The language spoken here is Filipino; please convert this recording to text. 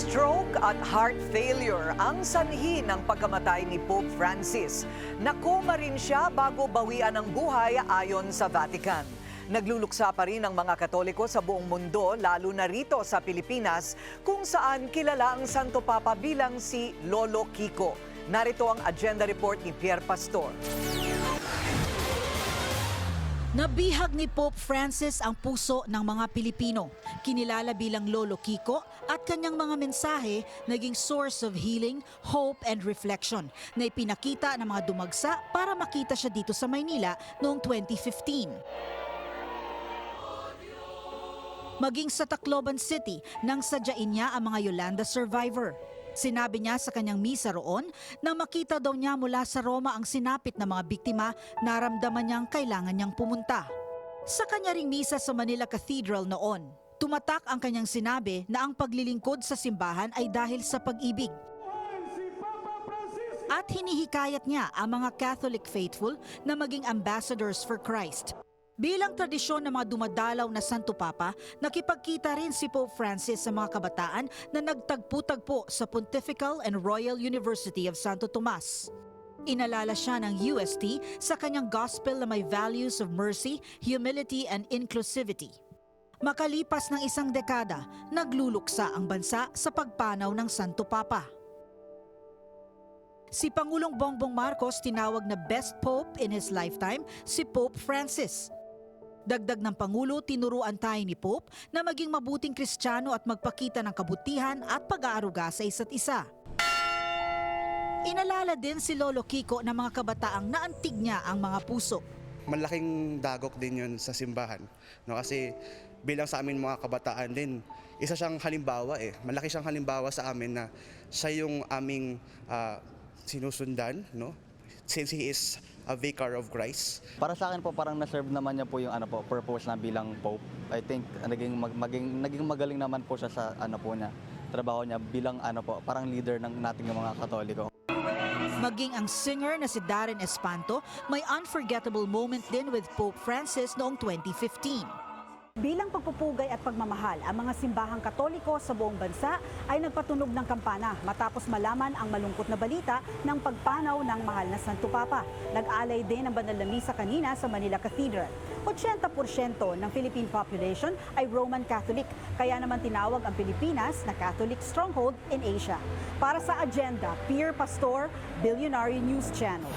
Stroke at heart failure ang sanhi ng pagkamatay ni Pope Francis. Nakoma rin siya bago bawian ng buhay ayon sa Vatican. Nagluluksa pa rin ang mga Katoliko sa buong mundo, lalo na rito sa Pilipinas, kung saan kilala ang Santo Papa bilang si Lolo Kiko. Narito ang agenda report ni Pierre Pastor. Nabihag ni Pope Francis ang puso ng mga Pilipino. Kinilala bilang Lolo Kiko at kanyang mga mensahe naging source of healing, hope and reflection na ipinakita ng mga dumagsa para makita siya dito sa Maynila noong 2015. Maging sa Tacloban City nang sadyain niya ang mga Yolanda survivor. Sinabi niya sa kanyang misa roon na makita daw niya mula sa Roma ang sinapit ng mga biktima, naramdaman niyang kailangan niyang pumunta. Sa kanya ring misa sa Manila Cathedral noon, tumatak ang kanyang sinabi na ang paglilingkod sa simbahan ay dahil sa pag-ibig. At hinihikayat niya ang mga Catholic faithful na maging ambassadors for Christ. Bilang tradisyon ng mga dumadalaw na Santo Papa, nakipagkita rin si Pope Francis sa mga kabataan na nagtagpo-tagpo sa Pontifical and Royal University of Santo Tomas. Inalala siya ng UST sa kanyang gospel na may values of mercy, humility and inclusivity. Makalipas ng isang dekada, nagluluksa ang bansa sa pagpanaw ng Santo Papa. Si Pangulong Bongbong Marcos tinawag na best pope in his lifetime si Pope Francis. Dagdag ng Pangulo, tinuruan tayo ni Pope na maging mabuting Kristiyano at magpakita ng kabutihan at pag-aaruga sa isa't isa. Inalala din si Lolo Kiko ng mga kabataang naantig niya ang mga puso. Malaking dagok din yun sa simbahan. No? Kasi bilang sa amin mga kabataan din, isa siyang halimbawa Malaki siyang halimbawa sa amin na siya yung aming sinusundan, no? Since he is a vicar of Christ. Para sa akin po parang na-serve naman niya po yung purpose na bilang Pope. I think naging magaling naman po siya sa niya, trabaho niya bilang parang leader ng nating mga Katoliko. Maging ang singer na si Darren Espanto, may unforgettable moment din with Pope Francis noong 2015. Bilang pagpupugay at pagmamahal, ang mga simbahang Katoliko sa buong bansa ay nagpatunog ng kampana matapos malaman ang malungkot na balita ng pagpanaw ng mahal na Santo Papa. Nag-alay din ang banal na misa kanina sa Manila Cathedral. 80% ng Philippine population ay Roman Catholic, kaya naman tinawag ang Pilipinas na Catholic stronghold in Asia. Para sa agenda, Pierre Pastor, Billionaire News Channel.